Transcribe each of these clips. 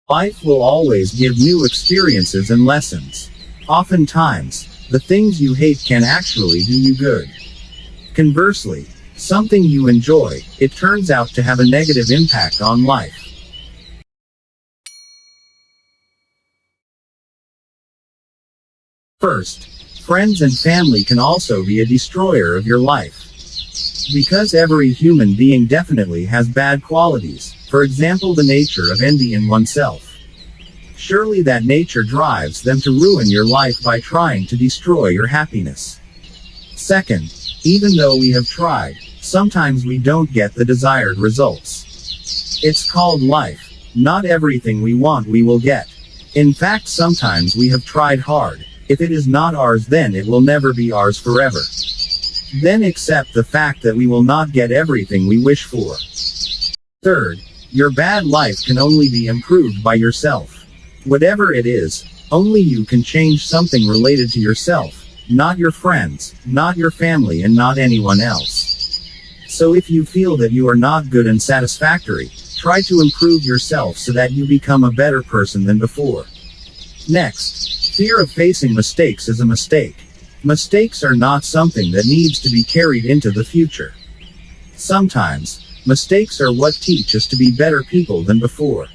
Life will always give new experiences and lessons. Oftentimes, the things you hate can actually do you good. Conversely, something you enjoy, it turns out to have a negative impact on life. First, friends and family can also be a destroyer of your life. Because every human being definitely has bad qualities, for example the nature of envy in oneself. Surely that nature drives them to ruin your life by trying to destroy your happiness. Second, even though we have tried, sometimes we don't get the desired results. It's called life. Not everything we want we will get. In fact, sometimes we have tried hard. If it is not ours, then it will never be ours forever. Then accept the fact that we will not get everything we wish for. Third, your bad life can only be improved by yourself. Whatever it is, only you can change something related to yourself, not your friends, not your family, and not anyone else. So if you feel that you are not good and satisfactory, try to improve yourself so that you become a better person than before. Next, fear of facing mistakes is a mistake. Mistakes are not something that needs to be carried into the future. Sometimes, mistakes are what teach us to be better people than before.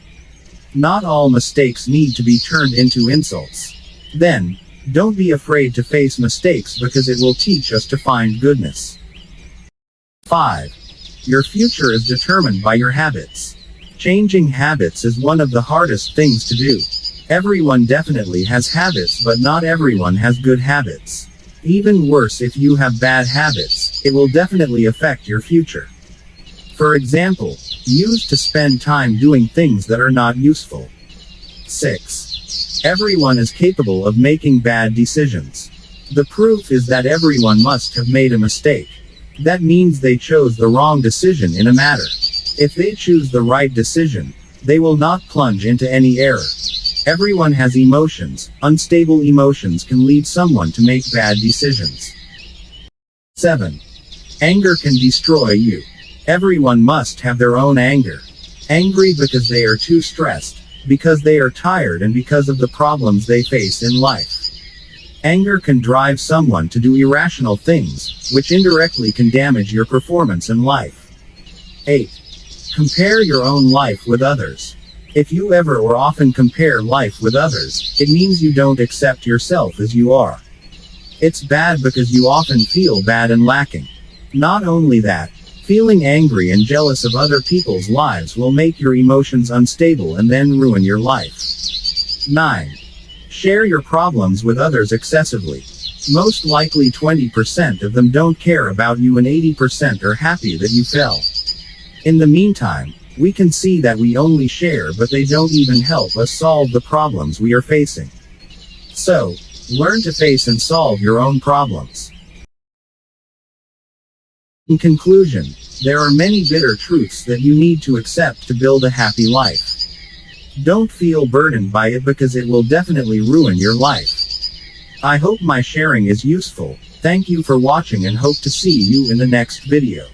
Not all mistakes need to be turned into insults. Then, don't be afraid to face mistakes because it will teach us to find goodness. 5. Your future is determined by your habits. Changing habits is one of the hardest things to do. Everyone definitely has habits, but not everyone has good habits. Even worse, if you have bad habits, it will definitely affect your future. For example, used to spend time doing things that are not useful. 6. Everyone is capable of making bad decisions. The proof is that everyone must have made a mistake. That means they chose the wrong decision in a matter. If they choose the right decision, they will not plunge into any error. Everyone has emotions. Unstable emotions can lead someone to make bad decisions. 7. Anger can destroy you. Everyone must have their own anger. Angry because they are too stressed, because they are tired, and because of the problems they face in life. Anger can drive someone to do irrational things, which indirectly can damage your performance in life. 8. Compare your own life with others. If you ever or often compare life with others, it means you don't accept yourself as you are. It's bad because you often feel bad and lacking. Not only that, feeling angry and jealous of other people's lives will make your emotions unstable and then ruin your life. 9. Share your problems with others excessively. Most likely 20% of them don't care about you and 80% are happy that you fell. In the meantime, we can see that we only share, but they don't even help us solve the problems we are facing. So, learn to face and solve your own problems. In conclusion, there are many bitter truths that you need to accept to build a happy life. Don't feel burdened by it because it will definitely ruin your life. I hope my sharing is useful. Thank you for watching and hope to see you in the next video.